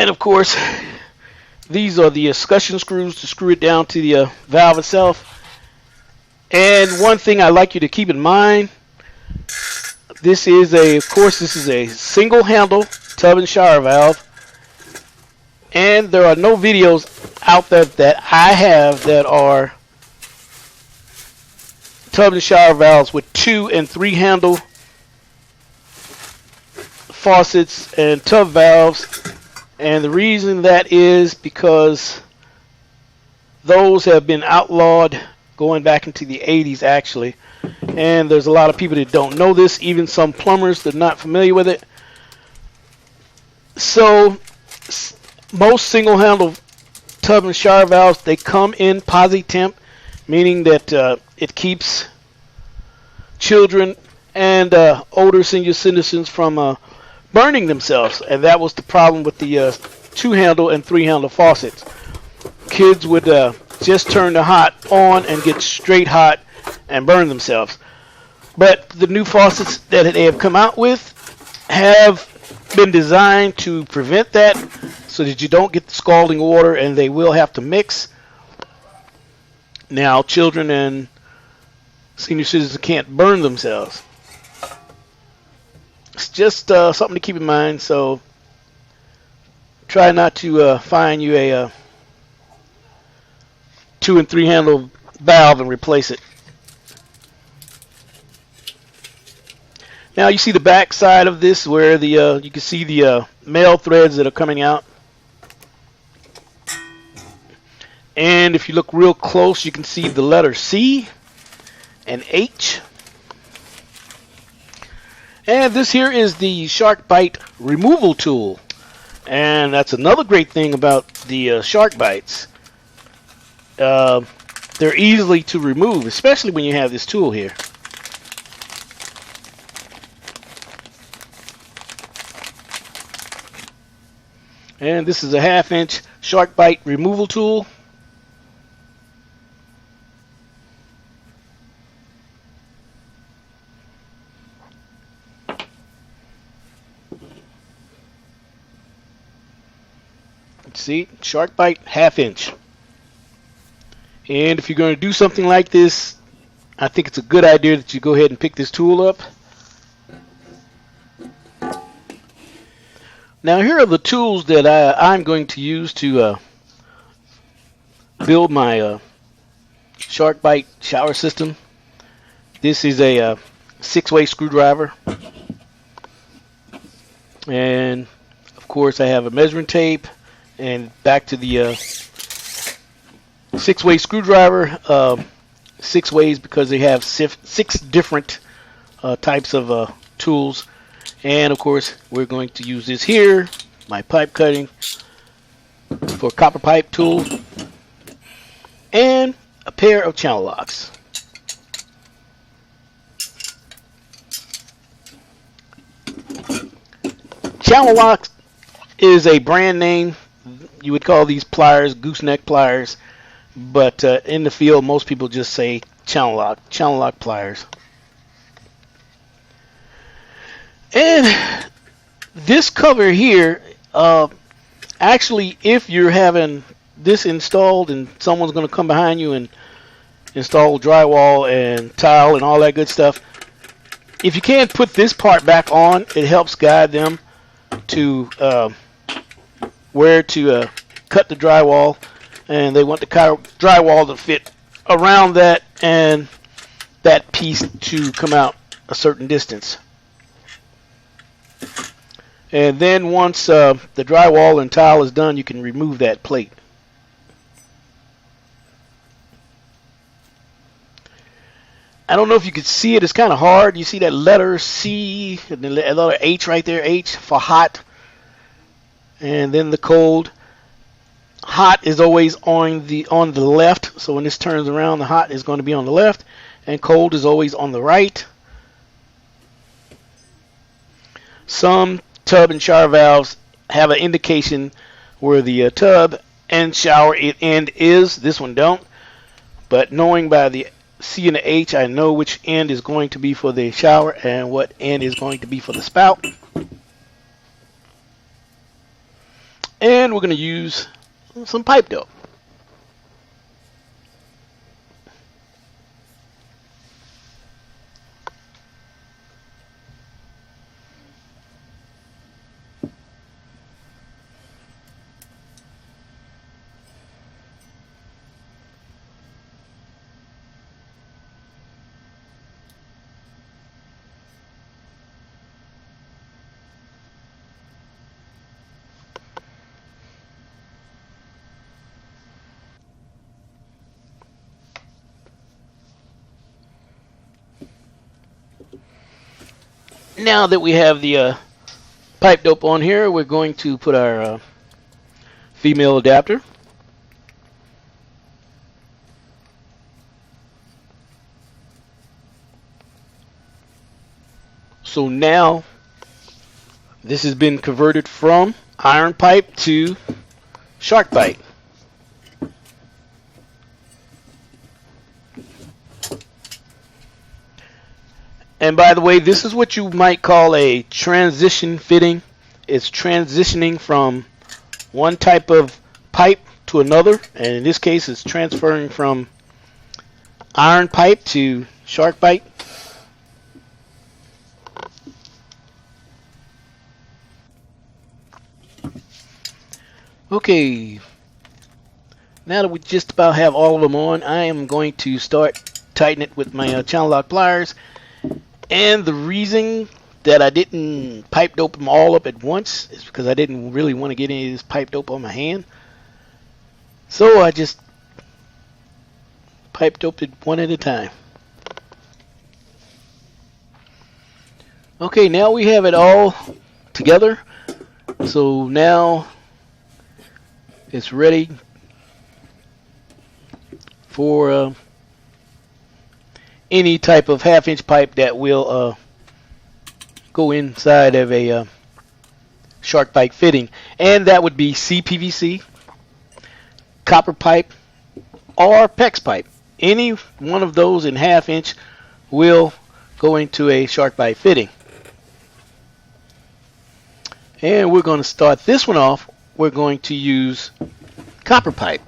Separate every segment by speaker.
Speaker 1: And of course, these are the escutcheon screws to screw it down to the valve itself. And one thing I'd like you to keep in mind, this is a single handle tub and shower valve. And there are no videos out there that I have that are tub and shower valves with 2 and 3 handle faucets and tub valves. And the reason that is because those have been outlawed going back into the 80s actually. And there's a lot of people that don't know this, even some plumbers that are not familiar with it. So most single handle tub and shower valves, they come in posi-temp, meaning that it keeps children and older senior citizens from burning themselves. And that was the problem with the 2-handle and 3-handle faucets. Kids would just turn the hot on and get straight hot and burn themselves. But the new faucets that they have come out with have been designed to prevent that, so that you don't get the scalding water, and they will have to mix. Now, children and senior citizens can't burn themselves. It's just something to keep in mind, so try not to find you a 2 and 3 handle valve and replace it. Now you see the back side of this where the you can see the male threads that are coming out. And if you look real close, you can see the letter C and H. And this here is the SharkBite removal tool. And that's another great thing about the SharkBites. They're easily to remove, especially when you have this tool here. And this is a 1/2-inch SharkBite removal tool. See, SharkBite 1/2-inch. And if you're going to do something like this, I think it's a good idea that you go ahead and pick this tool up. Now here are the tools that I'm going to use to build my SharkBite shower system. This is a 6-way screwdriver. And of course I have a measuring tape. And back to the 6-way screwdriver. 6 ways because they have 6 different types of tools. And of course we're going to use this here, my pipe cutting for copper pipe tool, and a pair of channel locks. Channel locks is a brand name. You would call these pliers gooseneck pliers, but in the field most people just say channel lock pliers. And this cover here, actually, if you're having this installed and someone's going to come behind you and install drywall and tile and all that good stuff, if you can't put this part back on, it helps guide them to where to cut the drywall, and they want the drywall to fit around that and that piece to come out a certain distance. And then once the drywall and tile is done, you can remove that plate. I don't know if you can see it. It's kind of hard. You see that letter C and the letter H right there, H for hot. And then the cold. Hot is always on the left. So when this turns around, the hot is going to be on the left. And cold is always on the right. Some tub and shower valves have an indication where the tub and shower end is. This one don't. But knowing by the C and the H, I know which end is going to be for the shower and what end is going to be for the spout. And we're going to use some pipe dope. Now that we have the pipe dope on here, we're going to put our female adapter. So now this has been converted from iron pipe to shark bite. And by the way, this is what you might call a transition fitting. It's transitioning from one type of pipe to another, and in this case it's transferring from iron pipe to shark bite. Okay, now that we just about have all of them on, I am going to start tightening it with my channel lock pliers. And the reason that I didn't pipe dope them all up at once is because I didn't really want to get any of this pipe dope on my hand. So I just pipe doped it one at a time. Okay, now we have it all together. So now it's ready for any type of half-inch pipe that will go inside of a shark bite fitting, and that would be CPVC, copper pipe, or PEX pipe. Any one of those in half-inch will go into a shark bite fitting. And we're going to start this one off. We're going to use copper pipe.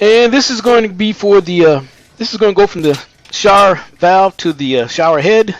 Speaker 1: And this is going to be for the, this is going to go from the shower valve to the shower head.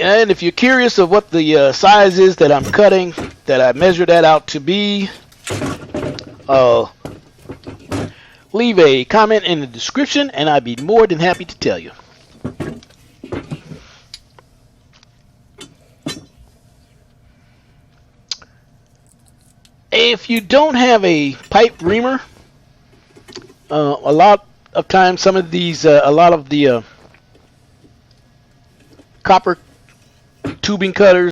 Speaker 1: And if you're curious of what the size is that I'm cutting, that I measured that out to be, leave a comment in the description and I'd be more than happy to tell you. If you don't have a pipe reamer, a lot of times some of these, a lot of the copper tubing cutters